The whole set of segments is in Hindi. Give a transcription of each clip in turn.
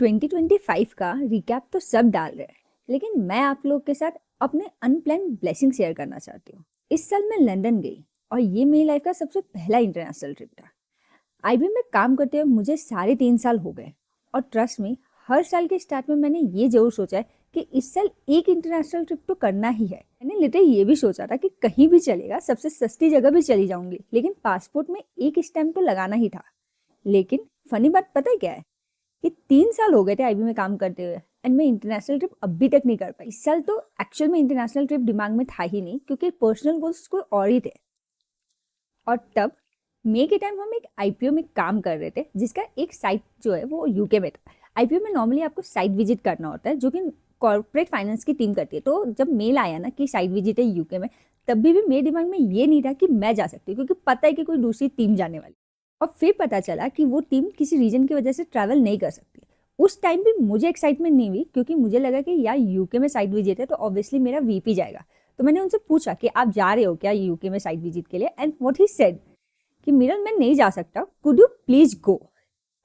2025 का रिकैप तो सब डाल रहे हैं, लेकिन मैं आप लोग के साथ अपने अनप्लान्ड ब्लेसिंग शेयर करना चाहती हूँ। इस साल मैं लंदन गई और ये मेरी लाइफ का सबसे पहला इंटरनेशनल ट्रिप था। आईबी में काम करते हुए मुझे 3.5 साल हो गए और ट्रस्ट में हर साल के स्टार्ट में मैंने ये जरूर सोचा है कि इस साल एक इंटरनेशनल ट्रिप तो करना ही है। मैंने लिटरली ये भी सोचा था कि कहीं भी चलेगा, सबसे सस्ती जगह भी चली जाऊंगी, लेकिन पासपोर्ट में एक स्टैम्प तो लगाना ही था। लेकिन फनी बात पता है क्या है कि 3 साल हो गए थे आईबी में काम करते हुए एंड मैं इंटरनेशनल ट्रिप अभी तक नहीं कर पाई। इस साल तो एक्चुअल में इंटरनेशनल ट्रिप दिमाग में था ही नहीं, क्योंकि पर्सनल गोल्स कोई और ही थे। और तब मई के टाइम हम एक आईपीओ में काम कर रहे थे, जिसका एक साइट जो है वो यूके में था। आईपीओ में नॉर्मली आपको साइट विजिट करना होता है, जो कि कॉर्पोरेट फाइनेंस की टीम करती है। तो जब मेल आया ना कि साइट विजिट है यूके में, तब भी मेरे दिमाग में ये नहीं था कि मैं जा सकती हूँ, क्योंकि पता है कि कोई दूसरी टीम जाने वाली। और फिर पता चला कि वो टीम किसी रीजन की वजह से ट्रैवल नहीं कर सकती। उस टाइम भी मुझे एक्साइटमेंट नहीं हुई, क्योंकि मुझे लगा कि यार यूके में साइट विजिट है तो ऑब्वियसली मेरा वीपी जाएगा। तो मैंने उनसे पूछा कि आप जा रहे हो क्या यूके में साइट विजिट के लिए, एंड व्हाट ही सेड कि मिरल मैं नहीं जा सकता, could you please go.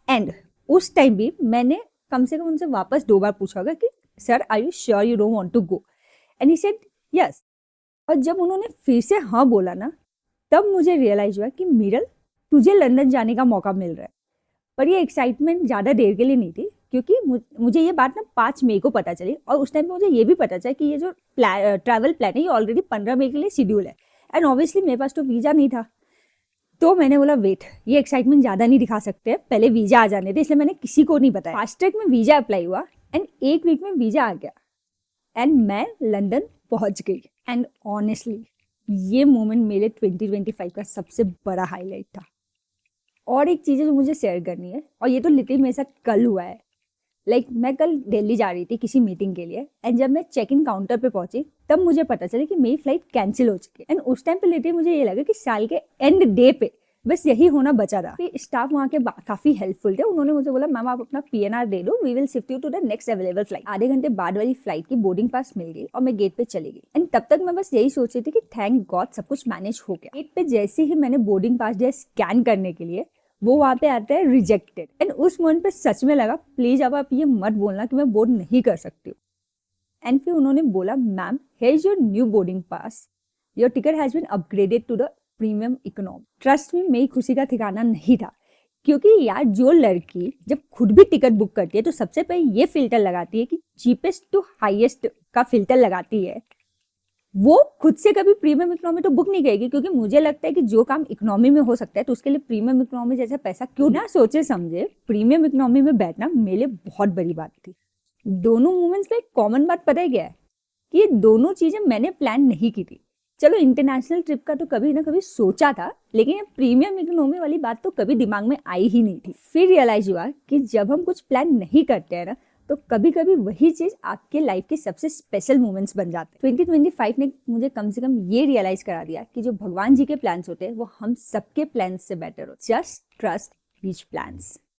And उस टाइम भी मैंने कम से कम उनसे वापस 2 बार पूछा होगा कि sir are you sure you don't want to go, and he said yes. और जब उन्होंने फिर से हाँ बोला ना, तब मुझे रियलाइज हुआ कि मिरल तुझे लंदन जाने का मौका मिल रहा है। पर ये एक्साइटमेंट ज़्यादा देर के लिए नहीं थी, क्योंकि मुझे ये बात ना 5 मई को पता चली, और उस टाइम पे मुझे ये भी पता चला कि ये जो ट्रैवल प्लान है ये ऑलरेडी 15 मई के लिए शेड्यूल है। एंड ऑब्वियसली मेरे पास तो वीज़ा नहीं था। तो मैंने बोला वेट, ये एक्साइटमेंट ज़्यादा नहीं दिखा सकते, पहले वीज़ा आ जाने थे, इसलिए मैंने किसी को नहीं बताया। फास्ट ट्रैक में वीज़ा अप्लाई हुआ एंड 1 वीक में वीज़ा आ गया एंड मैं लंदन पहुंच गई। एंड ऑनेस्टली ये मोमेंट मेरे 2025 का सबसे बड़ा हाईलाइट था। और एक चीज़ है जो मुझे शेयर करनी है, और ये तो लिटरली मेरे साथ कल हुआ है। मैं कल दिल्ली जा रही थी किसी मीटिंग के लिए, एंड जब मैं चेक इन काउंटर पे पहुंची तब मुझे पता चला कि मेरी फ्लाइट कैंसिल हो चुकी है। एंड उस टाइम पे लिटरली मुझे ये लगा कि साल के एंड डे पे बस यही होना बचा था। फिर स्टाफ वहाँ के काफी हेल्पफुल थे। उन्होंने मुझे बोला मैम आप अपना पीएनआर दे दो, we will shift you to the next available flight. आधे घंटे बाद वाली फ्लाइट की बोर्डिंग पास मिल गई और मैं गेट पे चली गई। एंड तब तक मैं बस यही सोच रही थी कि थैंक गॉड सब कुछ मैनेज हो गया। गेट पे जैसे ही मैंने बोर्डिंग पास दिया स्कैन करने के लिए, वो वहाँ पे आता है रिजेक्टेड। एंड उस मोमेंट पे सच में लगा प्लीज अब आप ये मत बोलना कि मैं बोर्ड नहीं कर सकती हूँ। एंड फिर उन्होंने बोला ma'am here is your new boarding pass, your ticket has been upgraded to the premium economy. Trust में मेरी खुशी का ठिकाना नहीं था, क्योंकि यार जो लड़की जब खुद भी टिकट बुक करती है तो सबसे पहले ये फिल्टर लगाती है कि चीपेस्ट टू हाईएस्ट का फिल्टर लगाती है। वो खुद से कभी प्रीमियम इकोनॉमी तो बुक नहीं करेगी, क्योंकि मुझे लगता है कि जो काम इकोनॉमी में हो सकता है तो उसके लिए प्रीमियम इकोनॉमी जैसा पैसा क्यों ना सोचे समझे प्रीमियम इकोनॉमी में बैठना मेरे लिए बहुत बड़ी बात थी। दोनों मूवमेंट्स में एक कॉमन बात पता है क्या है कि ये दोनों चीजें मैंने प्लान नहीं की थी। चलो इंटरनेशनल ट्रिप का तो कभी ना कभी सोचा था, लेकिन ये प्रीमियम इकोनॉमी वाली बात तो कभी दिमाग में आई ही नहीं थी। फिर रियलाइज हुआ कि जब हम कुछ प्लान नहीं करते हैं ना, तो कभी कभी वही चीज आपके लाइफ के सबसे स्पेशल मोमेंट्स बन जाते हैं। 2025 ने मुझे कम से कम ये रियलाइज करा दिया कि जो भगवान जी के प्लान्स होते हैं वो हम सबके प्लान्स से बेटर होते हैं। Just trust his plans.